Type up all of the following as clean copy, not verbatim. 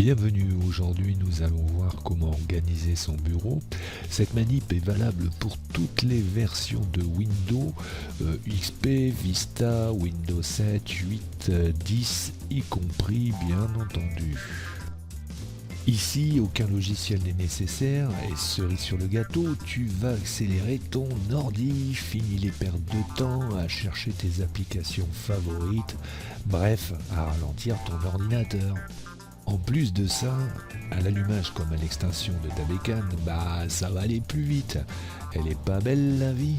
Bienvenue, aujourd'hui nous allons voir comment organiser son bureau. Cette manip est valable pour toutes les versions de Windows, XP, Vista, Windows 7, 8, 10 y compris bien entendu. Ici, aucun logiciel n'est nécessaire et cerise sur le gâteau, tu vas accélérer ton ordi, fini les pertes de temps à chercher tes applications favorites, bref, à ralentir ton ordinateur. En plus de ça, à l'allumage comme à l'extinction de ta bécane, ça va aller plus vite. Elle est pas belle la vie.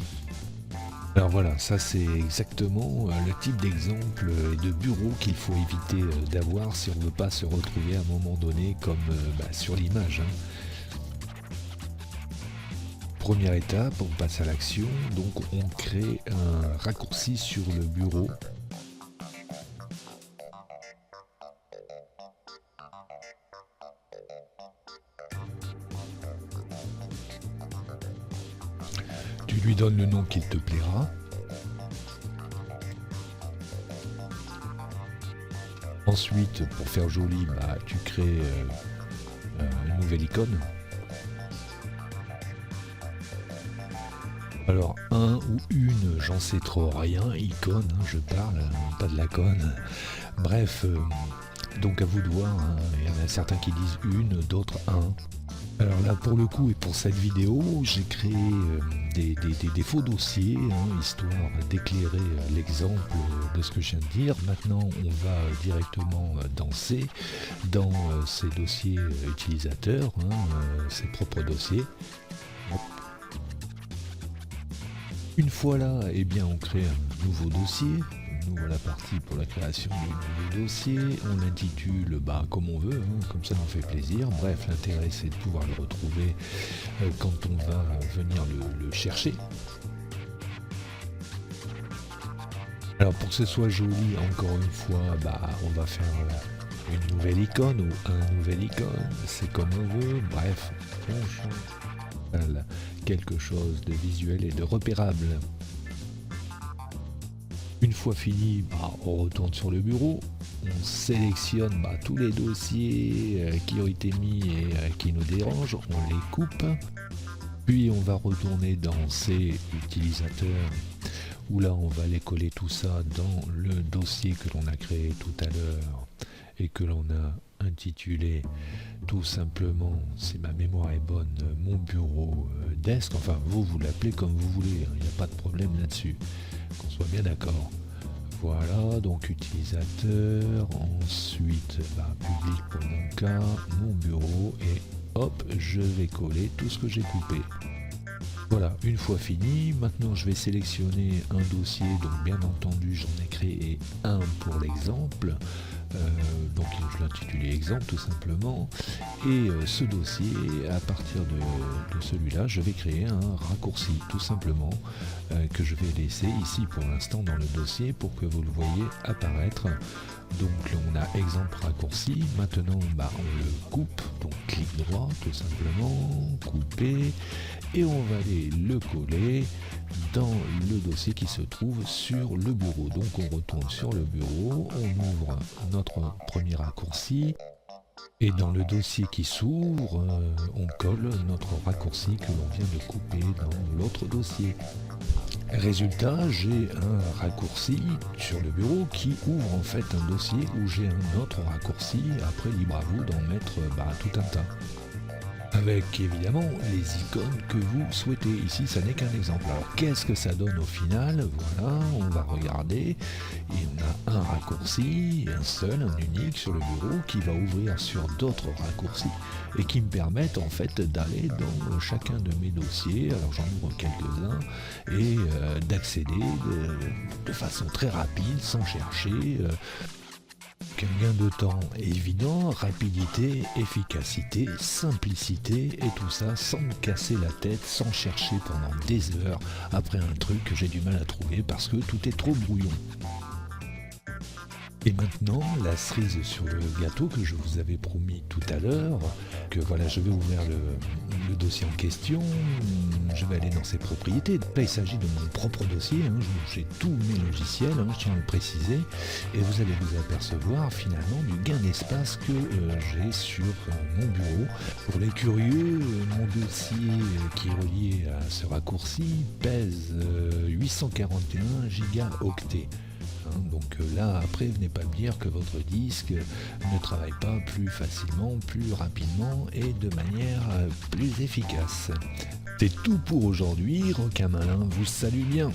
Alors voilà, ça c'est exactement le type d'exemple de bureau qu'il faut éviter d'avoir si on ne veut pas se retrouver à un moment donné comme sur l'image. Première étape, on passe à l'action, donc on crée un raccourci sur le bureau. Tu lui donnes le nom qu'il te plaira. Ensuite, pour faire joli, tu crées une nouvelle icône. Alors, un ou une, j'en sais trop rien, icône, je parle, pas de la conne. Bref, donc à vous de voir, il y en a certains qui disent une, d'autres un. Alors là, pour le coup et pour cette vidéo, j'ai créé des faux dossiers, histoire d'éclairer l'exemple de ce que je viens de dire. Maintenant, on va directement danser dans ces dossiers utilisateurs, ses propres dossiers. Une fois là, on crée un nouveau dossier. Nous voilà partis pour la création du nouveau dossier. On l'intitule comme on veut, comme ça nous fait plaisir. Bref, l'intérêt c'est de pouvoir le retrouver quand on va venir le chercher. Alors pour que ce soit joli, encore une fois, on va faire une nouvelle icône ou un nouvel icône, c'est comme on veut. Bref, on change quelque chose de visuel et de repérable. Une fois fini, on retourne sur le bureau, on sélectionne tous les dossiers qui ont été mis et qui nous dérangent, on les coupe, puis on va retourner dans ces utilisateurs où là on va les coller tout ça dans le dossier que l'on a créé tout à l'heure et que l'on a intitulé tout simplement, si ma mémoire est bonne, mon bureau desk, enfin vous l'appelez comme vous voulez, il n'y a pas de problème là-dessus, qu'on soit bien d'accord. Voilà, donc utilisateur, ensuite public pour mon cas, mon bureau, et hop, je vais coller tout ce que j'ai coupé. Voilà, une fois fini, maintenant je vais sélectionner un dossier, donc bien entendu j'en ai créé un pour l'exemple, donc je l'ai intitulé exemple tout simplement, et ce dossier, à partir de celui-là, je vais créer un raccourci tout simplement, que je vais laisser ici pour l'instant dans le dossier pour que vous le voyez apparaître. Donc là, on a exemple raccourci, maintenant on le coupe, donc clic droit tout simplement, couper, et on va aller le coller dans le dossier qui se trouve sur le bureau. Donc on retourne sur le bureau, on ouvre notre premier raccourci, et dans le dossier qui s'ouvre, on colle notre raccourci que l'on vient de couper dans l'autre dossier. Résultat, j'ai un raccourci sur le bureau qui ouvre en fait un dossier où j'ai un autre raccourci. Après, libre à vous d'en mettre tout un tas. Avec évidemment les icônes que vous souhaitez. Ici, ça n'est qu'un exemple. Alors, qu'est-ce que ça donne au final? Voilà, on va regarder. Il y a un raccourci, un seul, un unique sur le bureau qui va ouvrir sur d'autres raccourcis et qui me permettent en fait d'aller dans chacun de mes dossiers. Alors, j'en ouvre quelques-uns et d'accéder de façon très rapide, sans chercher. Un gain de temps évident, rapidité, efficacité, simplicité et tout ça sans me casser la tête, sans chercher pendant des heures après un truc que j'ai du mal à trouver parce que tout est trop brouillon. Et maintenant, la cerise sur le gâteau que je vous avais promis tout à l'heure, que voilà, je vais ouvrir le dossier en question, je vais aller dans ses propriétés. Là, il s'agit de mon propre dossier, j'ai tous mes logiciels, je tiens à le préciser, et vous allez vous apercevoir finalement du gain d'espace que j'ai sur mon bureau. Pour les curieux, mon dossier qui est relié à ce raccourci pèse 841 gigaoctets. Donc là, après, venez pas me dire que votre disque ne travaille pas plus facilement, plus rapidement et de manière plus efficace. C'est tout pour aujourd'hui, Requin Malin vous salue bien.